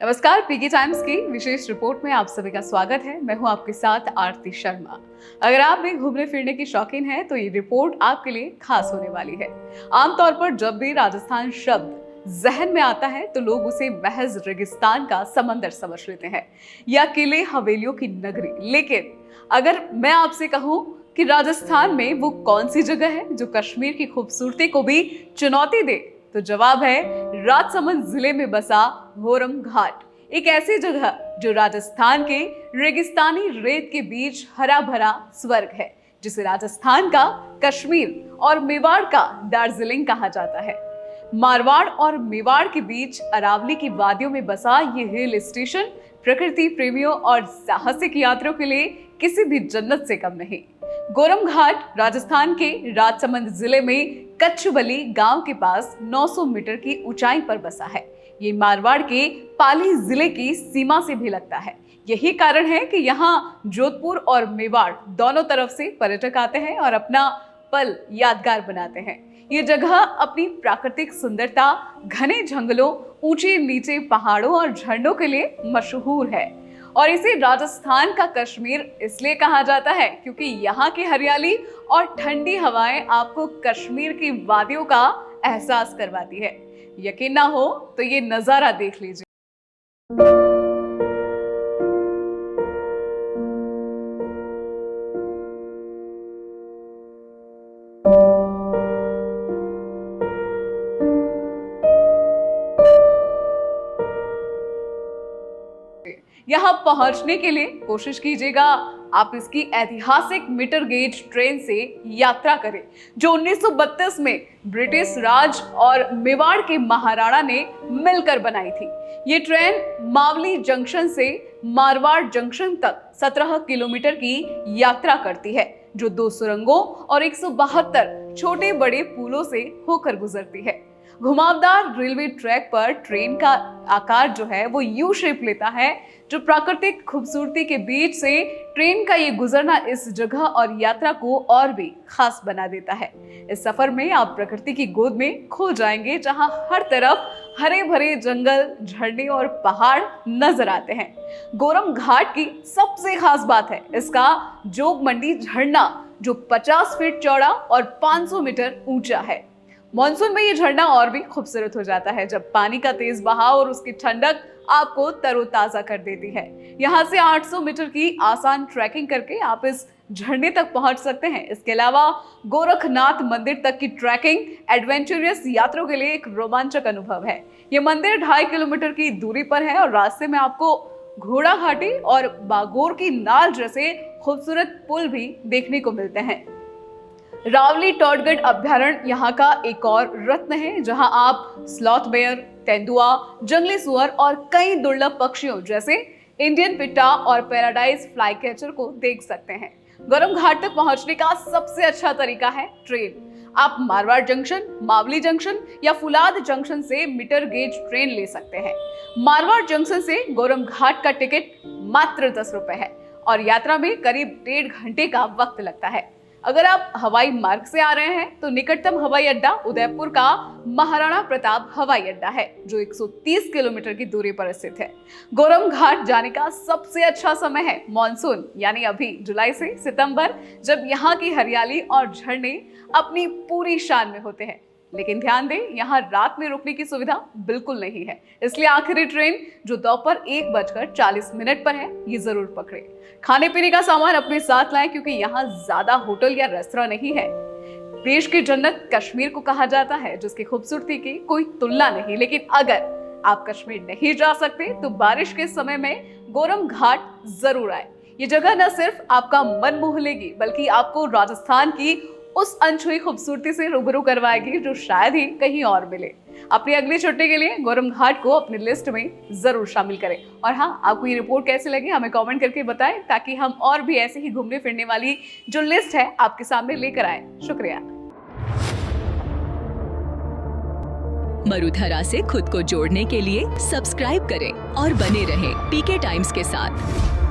नमस्कार, पीके टाइम्स की विशेष रिपोर्ट में आप सभी का स्वागत है। मैं हूं आपके साथ आरती शर्मा। अगर आप भी घूमने फिरने की शौकीन हैं तो ये रिपोर्ट आपके लिए खास होने वाली है। आमतौर पर जब भी राजस्थान शब्द जहन में आता है तो लोग उसे महज रेगिस्तान का समंदर समझ लेते हैं या किले हवेलियों की नगरी। लेकिन अगर मैं आपसे कहूं कि राजस्थान में वो कौन सी जगह है जो कश्मीर की खूबसूरती को भी चुनौती दे, तो जवाब है राजसमंद जिले में बसा होरम घाट। एक ऐसी जगह जो राजस्थान के रेगिस्तानी रेत के बीच हरा भरा स्वर्ग है, जिसे राजस्थान का कश्मीर और मेवाड़ का दार्जिलिंग कहा जाता है। मारवाड़ और मेवाड़ के बीच अरावली की वादियों में बसा ये हिल स्टेशन प्रकृति प्रेमियों और साहसिक यात्रियों के लिए किसी भी जन्नत से कम नहीं। गोरम घाट राजस्थान के राजसमंद जिले में कच्छबली गांव के पास 900 मीटर की ऊंचाई पर बसा है। ये मारवाड़ के पाली जिले की सीमा से भी लगता है। यही कारण है कि यहाँ जोधपुर और मेवाड़ दोनों तरफ से पर्यटक आते हैं और अपना पल यादगार बनाते हैं। ये जगह अपनी प्राकृतिक सुंदरता, घने जंगलों, ऊंचे नीचे पहाड़ों और झरनों के लिए मशहूर है। और इसे राजस्थान का कश्मीर इसलिए कहा जाता है क्योंकि यहाँ की हरियाली और ठंडी हवाएं आपको कश्मीर की वादियों का एहसास करवाती है। यकीन ना हो तो ये नजारा देख लीजिए। यहाँ पहुंचने के लिए कोशिश कीजिएगा आप इसकी ऐतिहासिक मीटर गेज ट्रेन से यात्रा करें, जो 1932 में ब्रिटिश राज और मेवाड़ के महाराणा ने मिलकर बनाई थी। ये ट्रेन मावली जंक्शन से मारवाड़ जंक्शन तक 17 किलोमीटर की यात्रा करती है, जो 2 सुरंगों और 172 छोटे बड़े पुलों से होकर गुजरती है। घुमावदार रेलवे ट्रैक पर ट्रेन का आकार जो है वो यू शेप लेता है, जो प्राकृतिक खूबसूरती के बीच से ट्रेन का ये गुजरना इस जगह और यात्रा को और भी खास बना देता है। इस सफर में आप प्रकृति की गोद में खो जाएंगे, जहां हर तरफ हरे भरे जंगल, झरने और पहाड़ नजर आते हैं। गोरम घाट की सबसे खास बात है इसका जोगमंडी झरना, जो 50 फीट चौड़ा और 500 मीटर ऊंचा है। मॉनसून में ये झरना और भी खूबसूरत हो जाता है, जब पानी का तेज बहाव और उसकी ठंडक आपको तरोताजा कर देती है। यहाँ से 800 मीटर की आसान ट्रैकिंग करके आप इस झरने तक पहुंच सकते हैं। इसके अलावा गोरखनाथ मंदिर तक की ट्रैकिंग एडवेंचरस यात्रियों के लिए एक रोमांचक अनुभव है। ये मंदिर 2.5 किलोमीटर की दूरी पर है और रास्ते में आपको घोड़ा घाटी और बागोर की नाल जैसे खूबसूरत पुल भी देखने को मिलते हैं। रावली टॉडगढ़ अभ्यारण्य यहाँ का एक और रत्न है, जहाँ आप स्लॉथ बेयर, तेंदुआ, जंगली सुअर और कई दुर्लभ पक्षियों जैसे इंडियन पिट्टा और पैराडाइज फ्लाई कैचर को देख सकते हैं। गोरम घाट तक पहुंचने का सबसे अच्छा तरीका है ट्रेन। आप मारवाड़ जंक्शन, मावली जंक्शन या फुलाद जंक्शन से मीटर गेज ट्रेन ले सकते हैं। मारवाड़ जंक्शन से गोरम घाट का टिकट मात्र 10 रुपए है और यात्रा में करीब 1.5 घंटे का वक्त लगता है। अगर आप हवाई मार्ग से आ रहे हैं तो निकटतम हवाई अड्डा उदयपुर का महाराणा प्रताप हवाई अड्डा है, जो 130 किलोमीटर की दूरी पर स्थित है। गोरम घाट जाने का सबसे अच्छा समय है मॉनसून, यानी अभी जुलाई से सितंबर, जब यहाँ की हरियाली और झरने अपनी पूरी शान में होते हैं। लेकिन ध्यान दें, यहाँ रात में रुकने की सुविधा बिल्कुल नहीं है, इसलिए आखिरी ट्रेन जो दोपहर 1:40 पर है, ये जरूर पकड़े। खाने पीने का सामान अपने साथ लाएं, क्योंकि यहाँ ज्यादा होटल या रेस्तरां नहीं है। देश की जन्नत कश्मीर को कहा जाता है, जिसकी खूबसूरती की कोई तुलना नहीं। लेकिन अगर आप कश्मीर नहीं जा सकते तो बारिश के समय में गोरम घाट जरूर आए। ये जगह न सिर्फ आपका मन मोह लेगी, बल्कि आपको राजस्थान की उस अनछुई खूबसूरती से रूबरू करवाएगी जो शायद ही कहीं और मिले। अपनी अगली छुट्टी के लिए गोरम घाट को अपनी लिस्ट में जरूर शामिल करें। और हाँ, आपको ये रिपोर्ट कैसी लगी हमें कमेंट करके बताएं, ताकि हम और भी ऐसे ही घूमने फिरने वाली जो लिस्ट है आपके सामने लेकर आए। शुक्रिया। मरुधरा से खुद को जोड़ने के लिए सब्सक्राइब करें और बने रहें पीके टाइम्स के साथ।